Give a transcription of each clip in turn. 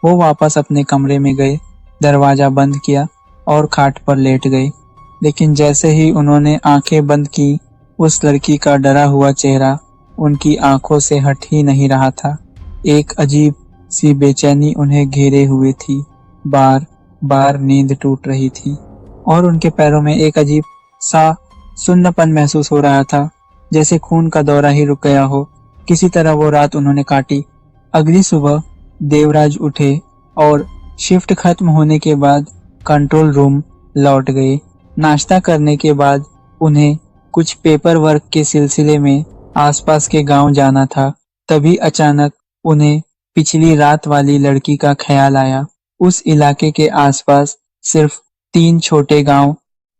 वो वापस अपने कमरे में गए, दरवाजा बंद किया और खाट पर लेट गए। लेकिन जैसे ही उन्होंने आंखें बंद की, उस लड़की का डरा हुआ चेहरा उनकी आंखों से हट ही नहीं रहा था। एक अजीब सी बेचैनी उन्हें घेरे हुए थी। बार बार नींद टूट रही थी और उनके पैरों में एक अजीब सा सुन्नपन महसूस हो रहा था, जैसे खून का दौरा ही रुक गया हो। किसी तरह वो रात उन्होंने काटी। अगली सुबह देवराज उठे और शिफ्ट खत्म होने के बाद कंट्रोल रूम लौट गए। नाश्ता करने के बाद उन्हें कुछ पेपर वर्क के सिलसिले में आसपास के गांव जाना था। तभी अचानक उन्हें पिछली रात वाली लड़की का ख्याल आया। उस इलाके के आसपास सिर्फ 3 छोटे गांव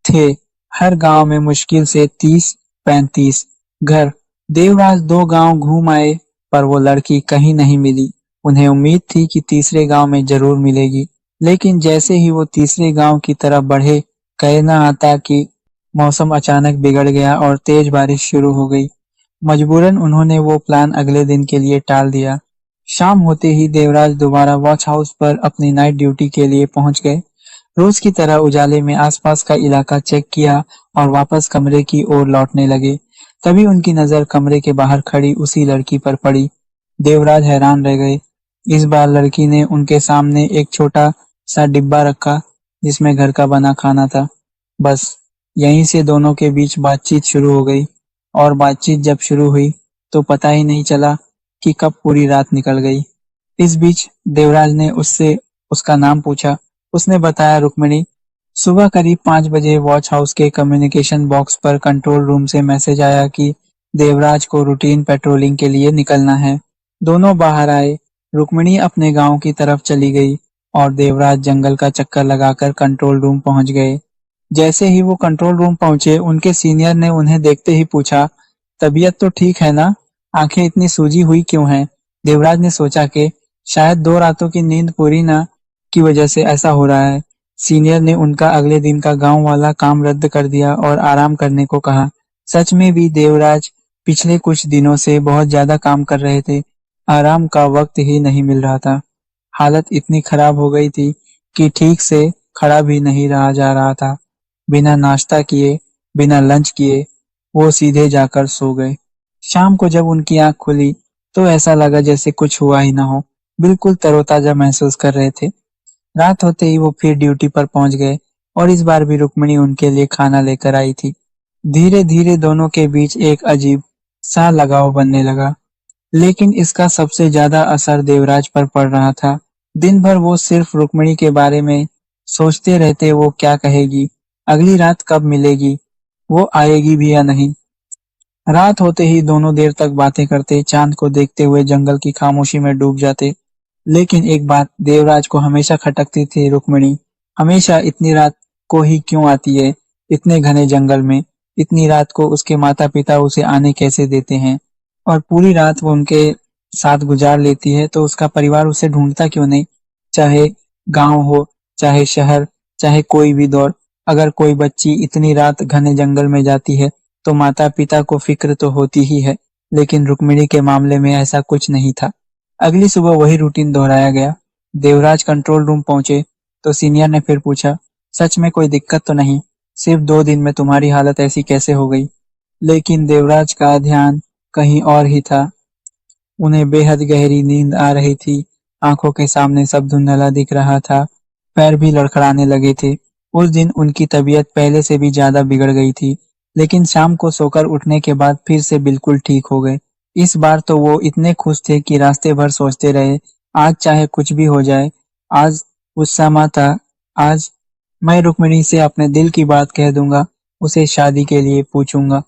थे। हर गांव में मुश्किल से 30-35 घर। देवराज 2 गांव घूम आए, पर वो लड़की कहीं नहीं मिली। उन्हें उम्मीद थी कि तीसरे गांव में जरूर मिलेगी, लेकिन जैसे ही वो तीसरे गांव की तरफ बढ़े, कहना आता कि मौसम अचानक बिगड़ गया और तेज बारिश शुरू हो गई। मजबूरन उन्होंने वो प्लान अगले दिन के लिए टाल दिया। शाम होते ही देवराज दोबारा वॉच हाउस पर अपनी नाइट ड्यूटी के लिए पहुंच गए। रोज की तरह उजाले में आसपास का इलाका चेक किया और वापस कमरे की ओर लौटने लगे। तभी उनकी नजर कमरे के बाहर खड़ी उसी लड़की पर पड़ी। देवराज हैरान रह गए। इस बार लड़की ने उनके सामने एक छोटा सा डिब्बा रखा, जिसमें घर का बना खाना था। बस यहीं से दोनों के बीच बातचीत शुरू हो गई और बातचीत जब शुरू हुई तो पता ही नहीं चला कि कब पूरी रात निकल गई। इस बीच देवराज ने उससे उसका नाम पूछा। उसने बताया, रुक्मिणी। सुबह करीब 5 बजे वॉच हाउस के कम्युनिकेशन बॉक्स पर कंट्रोल रूम से मैसेज आया कि देवराज को रूटीन पेट्रोलिंग के लिए निकलना है। दोनों बाहर आए। रुक्मिणी अपने गांव की तरफ चली गई और देवराज जंगल का चक्कर लगाकर कंट्रोल रूम पहुंच गए। जैसे ही वो कंट्रोल रूम पहुंचे, उनके सीनियर ने उन्हें देखते ही पूछा, तबीयत तो ठीक है ना? आंखें इतनी सूजी हुई क्यों हैं? देवराज ने सोचा कि शायद 2 रातों की नींद पूरी ना की वजह से ऐसा हो रहा है। सीनियर ने उनका अगले दिन का गांव वाला काम रद्द कर दिया और आराम करने को कहा। सच में भी देवराज पिछले कुछ दिनों से बहुत ज्यादा काम कर रहे थे। आराम का वक्त ही नहीं मिल रहा था। हालत इतनी खराब हो गई थी कि ठीक से खड़ा भी नहीं रहा जा रहा था। बिना नाश्ता किए, बिना लंच किए वो सीधे जाकर सो गए। शाम को जब उनकी आंख खुली तो ऐसा लगा जैसे कुछ हुआ ही ना हो। बिल्कुल तरोताजा महसूस कर रहे थे। रात होते ही वो फिर ड्यूटी पर पहुंच गए और इस बार भी रुक्मिणी उनके लिए खाना लेकर आई थी। धीरे धीरे दोनों के बीच एक अजीब सा लगाव बनने लगा, लेकिन इसका सबसे ज्यादा असर देवराज पर पड़ रहा था। दिन भर वो सिर्फ रुक्मिणी के बारे में सोचते रहते, वो क्या कहेगी, अगली रात कब मिलेगी, वो आएगी भी या नहीं। रात होते ही दोनों देर तक बातें करते, चांद को देखते हुए जंगल की खामोशी में डूब जाते। लेकिन एक बात देवराज को हमेशा खटकती थी, रुक्मिणी हमेशा इतनी रात को ही क्यों आती है? इतने घने जंगल में इतनी रात को उसके माता पिता उसे आने कैसे देते हैं? और पूरी रात वो उनके साथ गुजार लेती है तो उसका परिवार उसे ढूंढता क्यों नहीं? चाहे गांव हो, चाहे शहर, चाहे कोई भी दौर। अगर कोई बच्ची इतनी रात घने जंगल में जाती है तो माता पिता को फिक्र तो होती ही है। लेकिन रुक्मिणी के मामले में ऐसा कुछ नहीं था। अगली सुबह वही रूटीन दोहराया गया। देवराज कंट्रोल रूम पहुंचे तो सीनियर ने फिर पूछा, सच में कोई दिक्कत तो नहीं? सिर्फ 2 दिन में तुम्हारी हालत ऐसी कैसे हो गई? लेकिन देवराज का ध्यान कहीं और ही था। उन्हें बेहद गहरी नींद आ रही थी। आंखों के सामने सब धुंधला दिख रहा था। पैर भी लड़खड़ाने लगे थे। उस दिन उनकी तबीयत पहले से भी ज्यादा बिगड़ गई थी, लेकिन शाम को सोकर उठने के बाद फिर से बिल्कुल ठीक हो गए। इस बार तो वो इतने खुश थे कि रास्ते भर सोचते रहे, आज चाहे कुछ भी हो जाए, आज गुस्सा था, आज मैं रुक्मिणी से अपने दिल की बात कह दूंगा, उसे शादी के लिए पूछूंगा।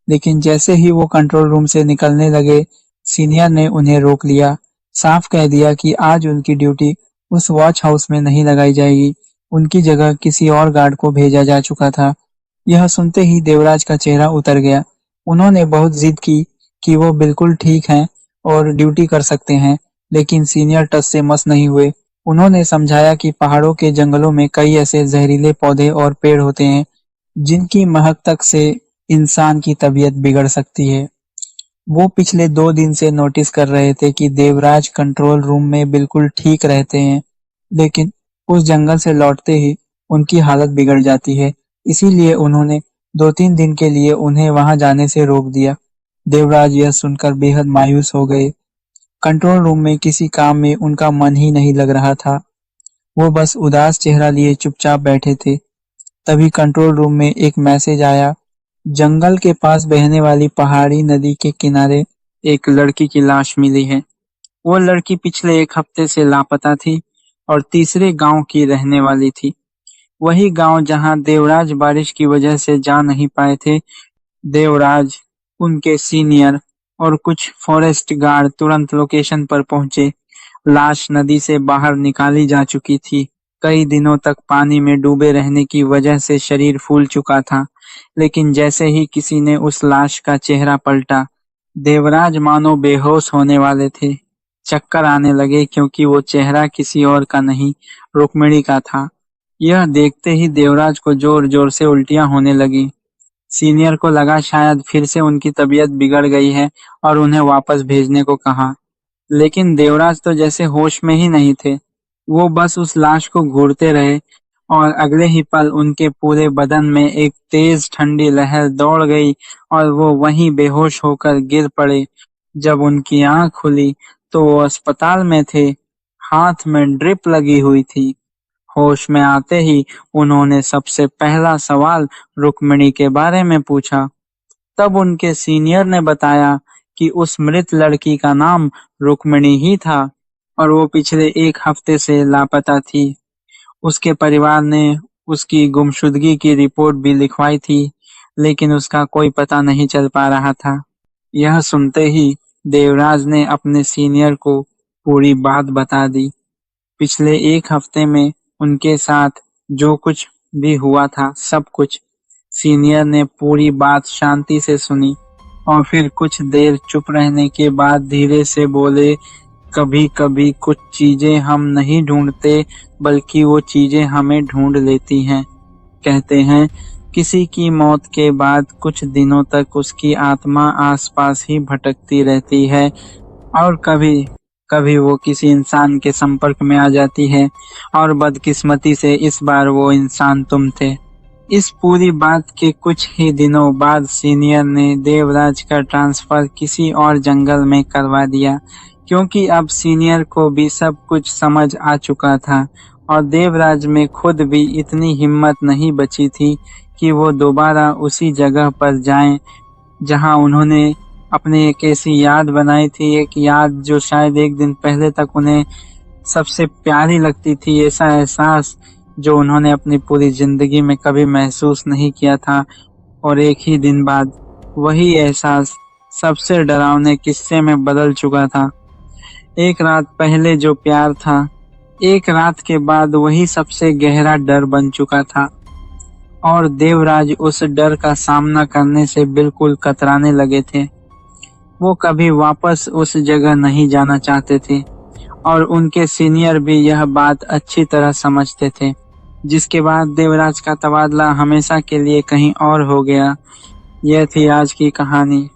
लेकिन जैसे ही वो कंट्रोल रूम से निकलने लगे, सीनियर ने उन्हें रोक लिया। साफ कह दिया कि आज उनकी ड्यूटी उस वॉच हाउस में नहीं लगाई जाएगी। उनकी जगह किसी और गार्ड को भेजा जा चुका था। यह सुनते ही देवराज का चेहरा उतर गया। उन्होंने बहुत जिद की कि वो बिल्कुल ठीक हैं और ड्यूटी कर सकते हैं, लेकिन सीनियर टस से मस नहीं हुए। उन्होंने समझाया कि पहाड़ों के जंगलों में कई ऐसे जहरीले पौधे और पेड़ होते हैं जिनकी महक तक से इंसान की तबीयत बिगड़ सकती है। वो पिछले 2 दिन से नोटिस कर रहे थे कि देवराज कंट्रोल रूम में बिल्कुल ठीक रहते हैं, लेकिन उस जंगल से लौटते ही उनकी हालत बिगड़ जाती है। इसीलिए उन्होंने 2-3 दिन के लिए उन्हें वहां जाने से रोक दिया। देवराज यह सुनकर बेहद मायूस हो गए। कंट्रोल रूम में किसी काम में उनका मन ही नहीं लग रहा था। वो बस उदास चेहरा लिए चुपचाप बैठे थे। तभी कंट्रोल रूम में एक मैसेज आया। जंगल के पास बहने वाली पहाड़ी नदी के किनारे एक लड़की की लाश मिली है। वो लड़की पिछले 1 हफ्ते से लापता थी और तीसरे गांव की रहने वाली थी। वही गांव जहां देवराज बारिश की वजह से जा नहीं पाए थे। देवराज, उनके सीनियर और कुछ फॉरेस्ट गार्ड तुरंत लोकेशन पर पहुंचे। लाश नदी से बाहर निकाली जा चुकी थी। कई दिनों तक पानी में डूबे रहने की वजह से शरीर फूल चुका था, लेकिन जैसे ही किसी ने उस लाश का चेहरा पलटा, देवराज मानो बेहोश होने वाले थे। चक्कर आने लगे क्योंकि वो चेहरा किसी और का नहीं, रुक्मिणी का था। यह देखते ही देवराज को जोर-जोर से उल्टियां होने लगी। सीनियर को लगा शायद फिर से उनकी तबीयत बिगड़ गई है और उन्हें वापस भेजने को कहा। लेकिन देवराज तो जैसे होश में ही नहीं थे। वो बस उस लाश को घूरते रहे और अगले ही पल उनके पूरे बदन में एक तेज ठंडी लहर दौड़ गई और वो वहीं बेहोश होकर गिर पड़े। जब उनकी आंख खुली तो वो अस्पताल में थे, हाथ में ड्रिप लगी हुई थी। होश में आते ही उन्होंने सबसे पहला सवाल रुक्मिणी के बारे में पूछा। तब उनके सीनियर ने बताया कि उस मृत लड़की का नाम रुक्मिणी ही था और वो पिछले 1 हफ्ते से लापता थी। उसके परिवार ने उसकी गुमशुदगी की रिपोर्ट भी लिखवाई थी, लेकिन उसका कोई पता नहीं चल पा रहा था। यह सुनते ही देवराज ने अपने सीनियर को पूरी बात बता दी। पिछले 1 हफ्ते में उनके साथ जो कुछ भी हुआ था, सब कुछ। सीनियर ने पूरी बात शांति से सुनी और फिर कुछ देर चुप रहने के बाद धीरे से बोले, कभी-कभी कुछ चीजें हम नहीं ढूंढते, बल्कि वो चीजें हमें ढूंढ लेती हैं। कहते हैं, किसी की मौत के बाद कुछ दिनों तक उसकी आत्मा आसपास ही भटकती रहती है और कभी कभी वो किसी इंसान के संपर्क में आ जाती है और बदकिस्मती से इस बार वो इंसान तुम थे। इस पूरी बात के कुछ ही दिनों बाद सीनियर ने देवराज का ट्रांसफर किसी और जंगल में करवा दिया, क्योंकि अब सीनियर को भी सब कुछ समझ आ चुका था और देवराज में खुद भी इतनी हिम्मत नहीं बची थी कि वो दोबारा उसी जगह पर जाएं जहां उन्होंने अपने एक ऐसी याद बनाई थी, एक याद जो शायद एक दिन पहले तक उन्हें सबसे प्यारी लगती थी। ऐसा एहसास जो उन्होंने अपनी पूरी जिंदगी में कभी महसूस नहीं किया था और एक ही दिन बाद वही एहसास सबसे डरावने किस्से में बदल चुका था। एक रात पहले जो प्यार था, एक रात के बाद वही सबसे गहरा डर बन चुका था और देवराज उस डर का सामना करने से बिल्कुल कतराने लगे थे। वो कभी वापस उस जगह नहीं जाना चाहते थे और उनके सीनियर भी यह बात अच्छी तरह समझते थे। जिसके बाद देवराज का तबादला हमेशा के लिए कहीं और हो गया। यह थी आज की कहानी।